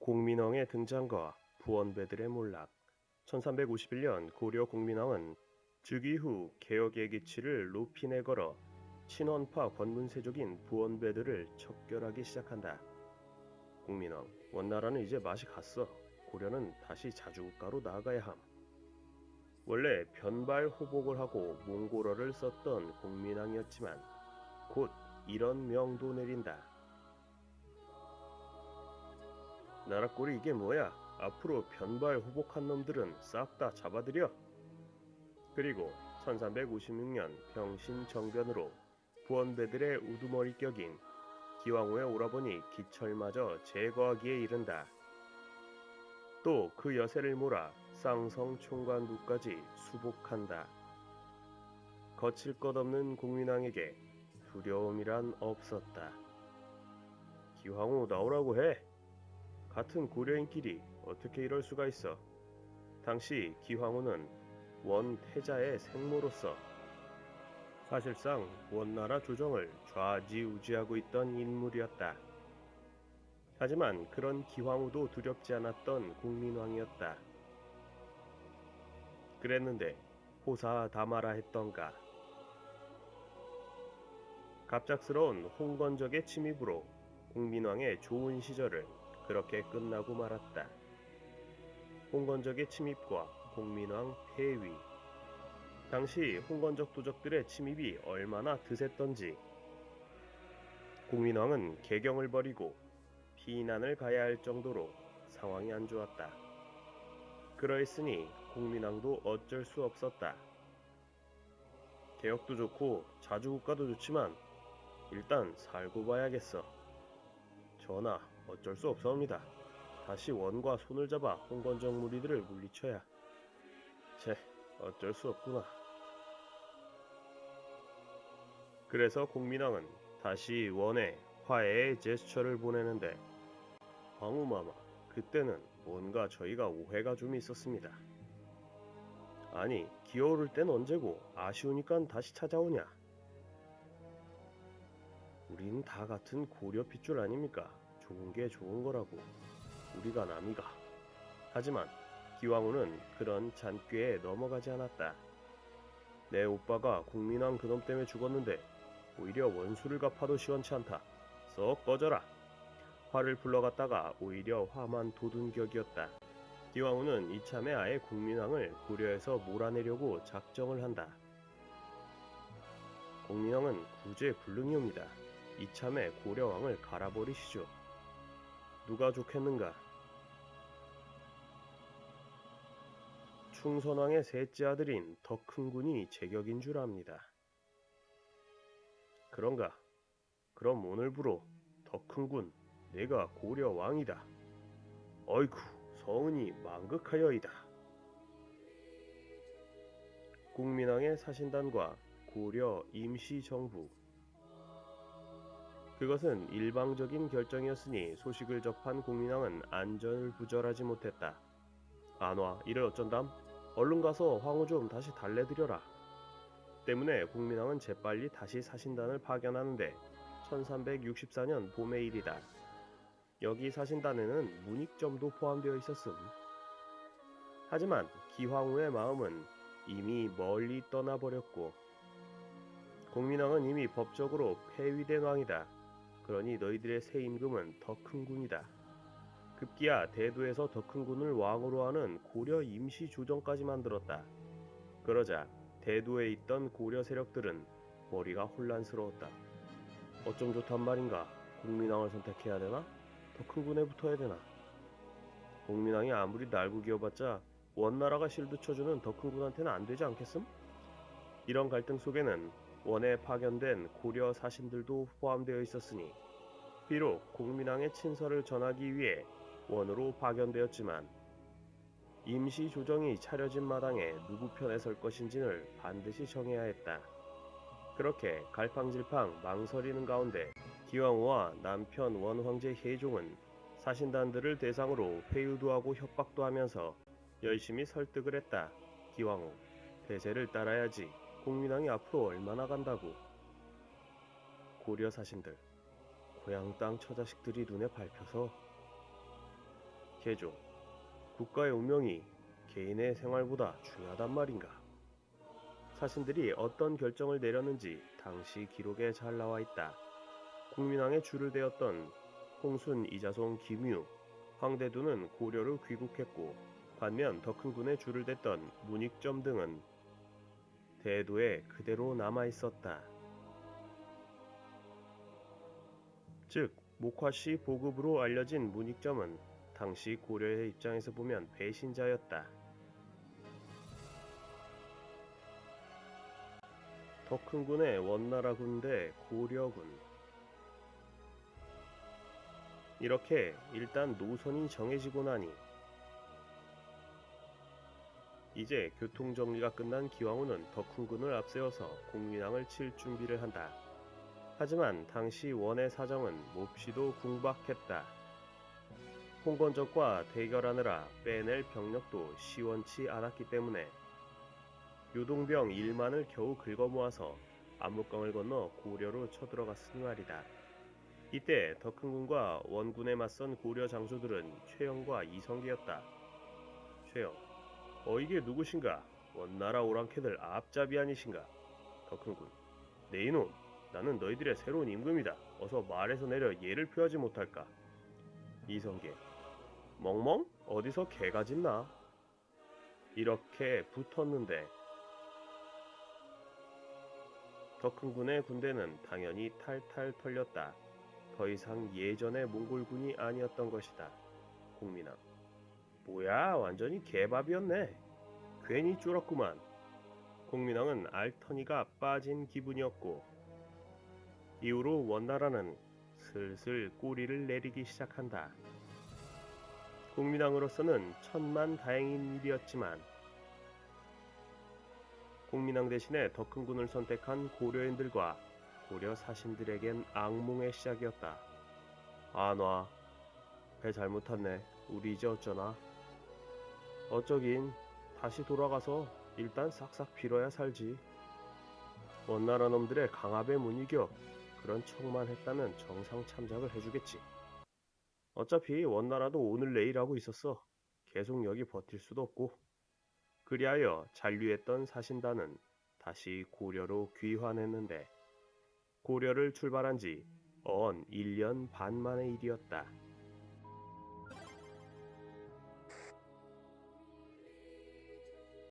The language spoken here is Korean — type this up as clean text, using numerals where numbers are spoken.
공민왕의 등장과 부원배들의 몰락. 1351년 고려 공민왕은 즉위 후 개혁의 기치를 높이 내걸어 친원파 권문세족인 부원배들을 척결하기 시작한다. 공민왕, 원나라는 이제 맛이 갔어. 고려는 다시 자주국가로 나아가야 함. 원래 변발호복을 하고 몽골어를 썼던 공민왕이었지만 곧 이런 명도 내린다. 나라꼴이 이게 뭐야? 앞으로 변발호복한 놈들은 싹 다 잡아들여. 그리고 1356년 병신정변으로 부원배들의 우두머리 격인 기왕후의 오라버니 기철마저 제거하기에 이른다. 또 그 여세를 몰아 쌍성 총관부까지 수복한다. 거칠 것 없는 공민왕에게 두려움이란 없었다. 기왕후 나오라고 해. 같은 고려인끼리 어떻게 이럴 수가 있어. 당시 기황후는 원태자의 생모로서 사실상 원나라 조정을 좌지우지하고 있던 인물이었다. 하지만 그런 기황후도 두렵지 않았던 국민왕이었다. 그랬는데 호사다마라 했던가. 갑작스러운 홍건적의 침입으로 국민왕의 좋은 시절을 그렇게 끝나고 말았다. 홍건적의 침입과 공민왕 폐위. 당시 홍건적 도적들의 침입이 얼마나 드셌던지 공민왕은 개경을 버리고 피난을 가야 할 정도로 상황이 안 좋았다. 그러했으니 공민왕도 어쩔 수 없었다. 개혁도 좋고 자주국가도 좋지만 일단 살고 봐야겠어. 전하, 어쩔 수 없사옵니다. 다시 원과 손을 잡아 홍건적 무리들을 물리쳐야. 어쩔 수 없구나. 그래서 공민왕은 다시 원에 화해의 제스처를 보내는데 황후마마, 그때는 뭔가 저희가 오해가 좀 있었습니다. 아니, 기어오를 땐 언제고 아쉬우니까 다시 찾아오냐. 우린 다 같은 고려 핏줄 아닙니까? 좋은 게 좋은 거라고. 우리가 남이가. 하지만 기왕후는 그런 잔꾀에 넘어가지 않았다. 내 오빠가 국민왕 그놈 때문에 죽었는데 오히려 원수를 갚아도 시원치 않다. 썩 꺼져라. 화를 불러갔다가 오히려 화만 돋은 격이었다. 기왕후는 이참에 아예 국민왕을 고려에서 몰아내려고 작정을 한다. 국민왕은 구제불능이옵니다. 이참에 고려왕을 갈아버리시죠. 누가 좋겠는가? 충선왕의 셋째 아들인 더 큰 군이 제격인 줄 압니다. 그런가? 그럼 오늘부로 더 큰 군, 내가 고려 왕이다. 어이쿠, 성은이 망극하여이다. 국민왕의 사신단과 고려 임시정부. 그것은 일방적인 결정이었으니 소식을 접한 국민왕은 안전을 부절하지 못했다. 안와, 이를 어쩐담? 얼른 가서 황후 좀 다시 달래드려라. 때문에 국민왕은 재빨리 다시 사신단을 파견하는데 1364년 봄의 일이다. 여기 사신단에는 문익점도 포함되어 있었음. 하지만 기황후의 마음은 이미 멀리 떠나버렸고 국민왕은 이미 법적으로 폐위된 왕이다. 그러니 너희들의 새 임금은 더 큰 군이다. 급기야 대도에서 더 큰 군을 왕으로 하는 고려 임시조정까지 만들었다. 그러자 대도에 있던 고려 세력들은 머리가 혼란스러웠다. 어쩜 좋단 말인가? 국민왕을 선택해야 되나? 더 큰 군에 붙어야 되나? 국민왕이 아무리 날고기어봤자 원나라가 실드 쳐주는 더 큰 군한테는 안 되지 않겠음? 이런 갈등 속에는 원에 파견된 고려 사신들도 포함되어 있었으니 비록 국민왕의 친서를 전하기 위해 원으로 파견되었지만 임시조정이 차려진 마당에 누구 편에 설 것인지를 반드시 정해야 했다. 그렇게 갈팡질팡 망설이는 가운데 기왕후와 남편 원황제 혜종은 사신단들을 대상으로 회유도 하고 협박도 하면서 열심히 설득을 했다. 기왕후, 대세를 따라야지. 국민왕이 앞으로 얼마나 간다고. 고려 사신들, 고향 땅 처자식들이 눈에 밟혀서. 개종, 국가의 운명이 개인의 생활보다 중요하단 말인가? 사신들이 어떤 결정을 내렸는지 당시 기록에 잘 나와 있다. 국민왕에 줄을 대었던 홍순, 이자송, 김유, 황대두는 고려로 귀국했고 반면 더 큰 군에 줄을 댔던 문익점 등은 대도에 그대로 남아 있었다. 즉 목화씨 보급으로 알려진 문익점은 당시 고려의 입장에서 보면 배신자였다. 더 큰 군의 원나라 군 대 고려군. 이렇게 일단 노선이 정해지고 나니 이제 교통정리가 끝난 기왕후는 더 큰 군을 앞세워서 공민왕을 칠 준비를 한다. 하지만 당시 원의 사정은 몹시도 궁박했다. 홍건적과 대결하느라 빼낼 병력도 시원치 않았기 때문에 요동병 1만을 겨우 긁어모아서 압록강을 건너 고려로 쳐들어갔으니 말이다. 이때 더 큰 군과 원군에 맞선 고려 장수들은 최영과 이성계였다. 최영, 이게 누구신가? 원나라 오랑캐들 앞잡이 아니신가? 더 큰 군, 네 이놈, 나는 너희들의 새로운 임금이다. 어서 말에서 내려 예를 표하지 못할까? 이성계, 멍멍? 어디서 개가 짖나? 이렇게 붙었는데 더 큰 군의 군대는 당연히 탈탈 털렸다. 더 이상 예전의 몽골군이 아니었던 것이다. 공민왕, 뭐야, 완전히 개밥이었네. 괜히 쫄았구만. 공민왕은 알터니가 빠진 기분이었고 이후로 원나라는 슬슬 꼬리를 내리기 시작한다. 공민왕으로서는 천만다행인 일이었지만 공민왕 대신에 더 큰 군을 선택한 고려인들과 고려 사신들에겐 악몽의 시작이었다. 안와, 배 잘못 탔네. 우리 이제 어쩌나? 어쩌긴 다시 돌아가서 일단 싹싹 빌어야 살지. 원나라 놈들의 강압에 못 이겨 그런 척만 했다면 정상 참작을 해주겠지. 어차피 원나라도 오늘 내일 하고 있었어. 계속 여기 버틸 수도 없고. 그리하여 잔류했던 사신단은 다시 고려로 귀환했는데 고려를 출발한 지 언 1년 반 만의 일이었다.